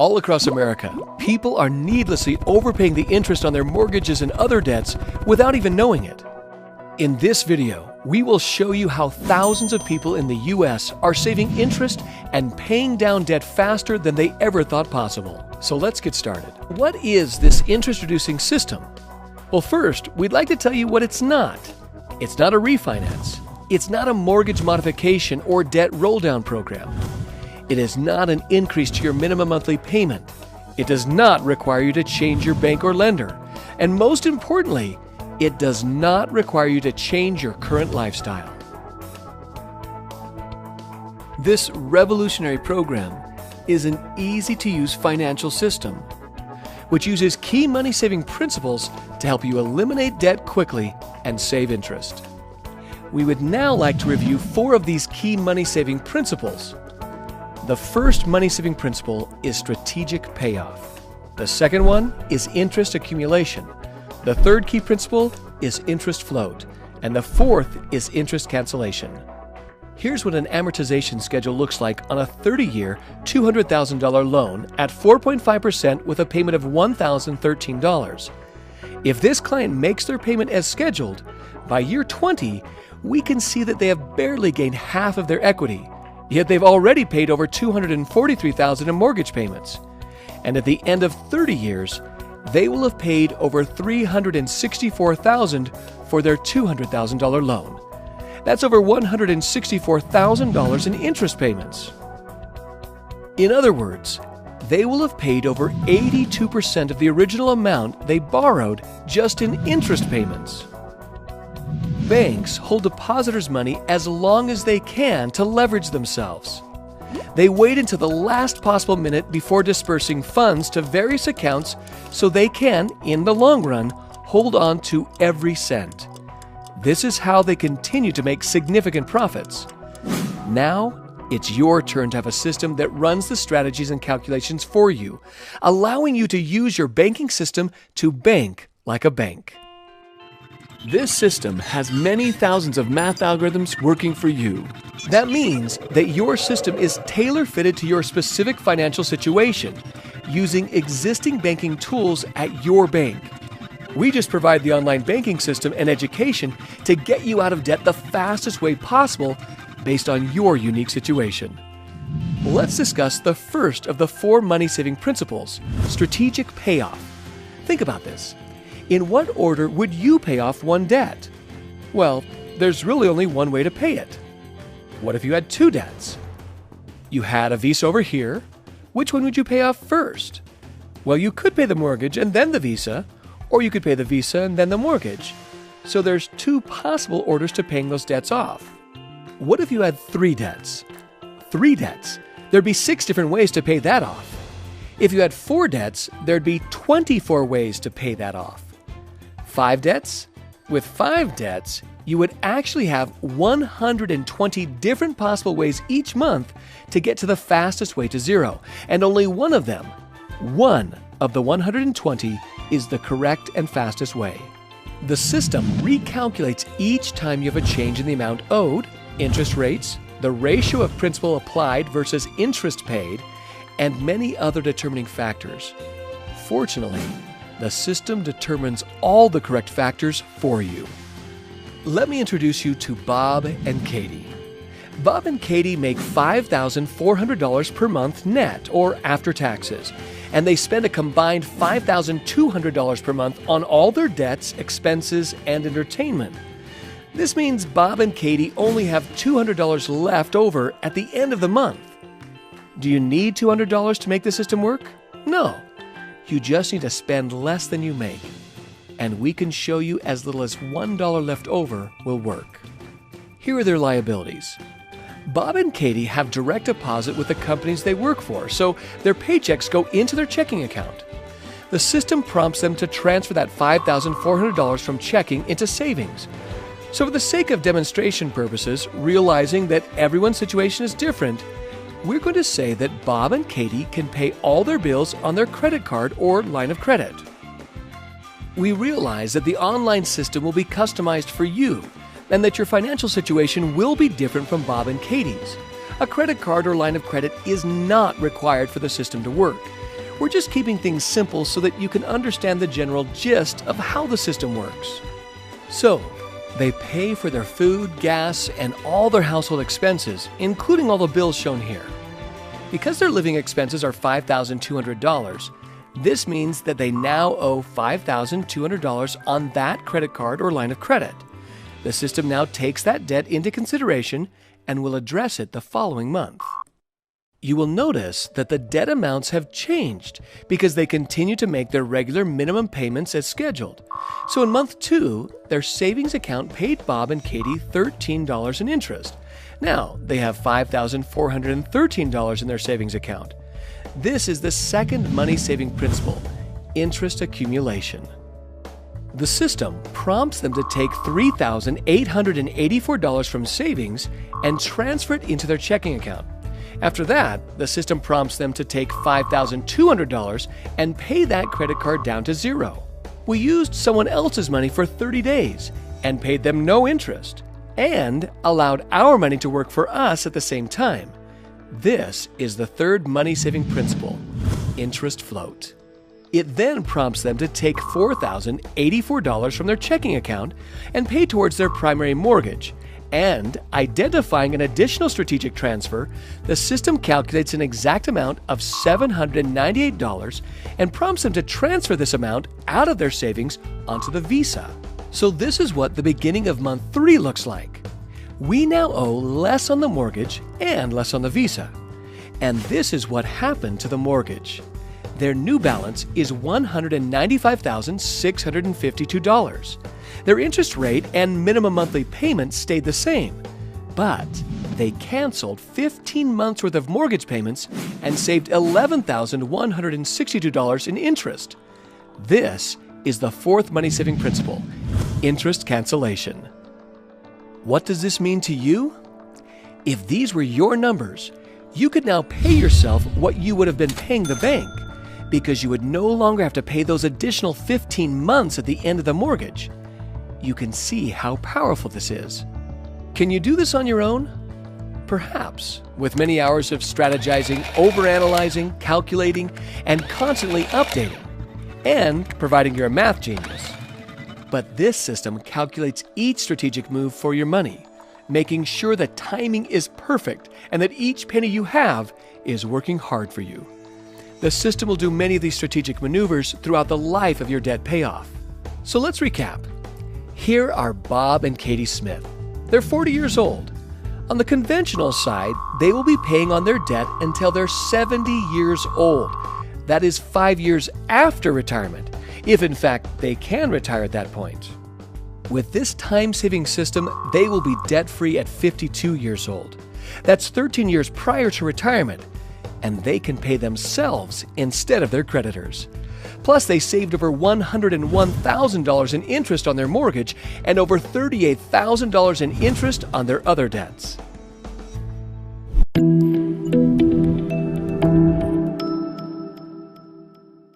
All across America, people are needlessly overpaying the interest on their mortgages and other debts without even knowing it. In this video, we will show you how thousands of people in the U.S. are saving interest and paying down debt faster than they ever thought possible. So let's get started. What is this interest-reducing system? Well, first, we'd like to tell you what it's not. It's not a refinance. It's not a mortgage modification or debt roll-down program. It is not an increase to your minimum monthly payment. It does not require you to change your bank or lender. And most importantly, it does not require you to change your current lifestyle. This revolutionary program is an easy-to-use financial system, which uses key money-saving principles to help you eliminate debt quickly and save interest. We would now like to review 4 of these key money-saving principles. The first money-saving principle is strategic payoff. The second one is interest accumulation. The third key principle is interest float. And the fourth is interest cancellation. Here's what an amortization schedule looks like on a 30-year, $200,000 loan at 4.5% with a payment of $1,013. If this client makes their payment as scheduled, by year 20, we can see that they have barely gained half of their equity, yet they've already paid over $243,000 in mortgage payments. And at the end of 30 years, they will have paid over $364,000 for their $200,000 loan. That's over $164,000 in interest payments. In other words, they will have paid over 82% of the original amount they borrowed just in interest payments. Banks hold depositors' money as long as they can to leverage themselves. They wait until the last possible minute before dispersing funds to various accounts so they can, in the long run, hold on to every cent. This is how they continue to make significant profits. Now, it's your turn to have a system that runs the strategies and calculations for you, allowing you to use your banking system to bank like a bank. This system has many thousands of math algorithms working for you. That means that your system is tailor-fitted to your specific financial situation, using existing banking tools at your bank. We just provide the online banking system and education to get you out of debt the fastest way possible based on your unique situation. Let's discuss the first of the 4 money-saving principles, strategic payoff. Think about this. In what order would you pay off one debt? Well, there's really only one way to pay it. What if you had 2 debts? You had a Visa over here. Which one would you pay off first? Well, you could pay the mortgage and then the Visa, or you could pay the Visa and then the mortgage. So there's 2 possible orders to paying those debts off. What if you had 3 debts? 3 debts. There'd be 6 different ways to pay that off. If you had 4 debts, there'd be 24 ways to pay that off. 5 debts? With 5 debts, you would actually have 120 different possible ways each month to get to the fastest way to zero, and only one of them, one of the 120, is the correct and fastest way. The system recalculates each time you have a change in the amount owed, interest rates, the ratio of principal applied versus interest paid, and many other determining factors. Fortunately, the system determines all the correct factors for you. Let me introduce you to Bob and Katie. Bob and Katie make $5,400 per month net, or after taxes, and they spend a combined $5,200 per month on all their debts, expenses, and entertainment. This means Bob and Katie only have $200 left over at the end of the month. Do you need $200 to make the system work? No. You just need to spend less than you make. And we can show you as little as $1 left over will work. Here are their liabilities. Bob and Katie have direct deposit with the companies they work for, so their paychecks go into their checking account. The system prompts them to transfer that $5,400 from checking into savings. So for the sake of demonstration purposes, realizing that everyone's situation is different, we're going to say that Bob and Katie can pay all their bills on their credit card or line of credit. We realize that the online system will be customized for you and that your financial situation will be different from Bob and Katie's. A credit card or line of credit is not required for the system to work. We're just keeping things simple so that you can understand the general gist of how the system works. So, they pay for their food, gas, and all their household expenses, including all the bills shown here. Because their living expenses are $5,200, this means that they now owe $5,200 on that credit card or line of credit. The system now takes that debt into consideration and will address it the following month. You will notice that the debt amounts have changed because they continue to make their regular minimum payments as scheduled. So in month 2, their savings account paid Bob and Katie $13 in interest. Now they have $5,413 in their savings account. This is the second money-saving principle, interest accumulation. The system prompts them to take $3,884 from savings and transfer it into their checking account. After that, the system prompts them to take $5,200 and pay that credit card down to zero. We used someone else's money for 30 days and paid them no interest, and allowed our money to work for us at the same time. This is the third money-saving principle, interest float. It then prompts them to take $4,084 from their checking account and pay towards their primary mortgage. And identifying an additional strategic transfer, the system calculates an exact amount of $798 and prompts them to transfer this amount out of their savings onto the Visa. So this is what the beginning of month 3 looks like. We now owe less on the mortgage and less on the Visa. And this is what happened to the mortgage. Their new balance is $195,652. Their interest rate and minimum monthly payment stayed the same, but they canceled 15 months worth of mortgage payments and saved $11,162 in interest. This is the fourth money-saving principle, interest cancellation. What does this mean to you? If these were your numbers, you could now pay yourself what you would have been paying the bank, because you would no longer have to pay those additional 15 months at the end of the mortgage. You can see how powerful this is. Can you do this on your own? Perhaps, with many hours of strategizing, overanalyzing, calculating, and constantly updating, and providing you're a math genius. But this system calculates each strategic move for your money, making sure that timing is perfect and that each penny you have is working hard for you. The system will do many of these strategic maneuvers throughout the life of your debt payoff. So let's recap. Here are Bob and Katie Smith. They're 40 years old. On the conventional side, they will be paying on their debt until they're 70 years old. That is 5 years after retirement, if in fact they can retire at that point. With this time-saving system, they will be debt-free at 52 years old. That's 13 years prior to retirement, and they can pay themselves instead of their creditors. Plus, they saved over $101,000 in interest on their mortgage and over $38,000 in interest on their other debts.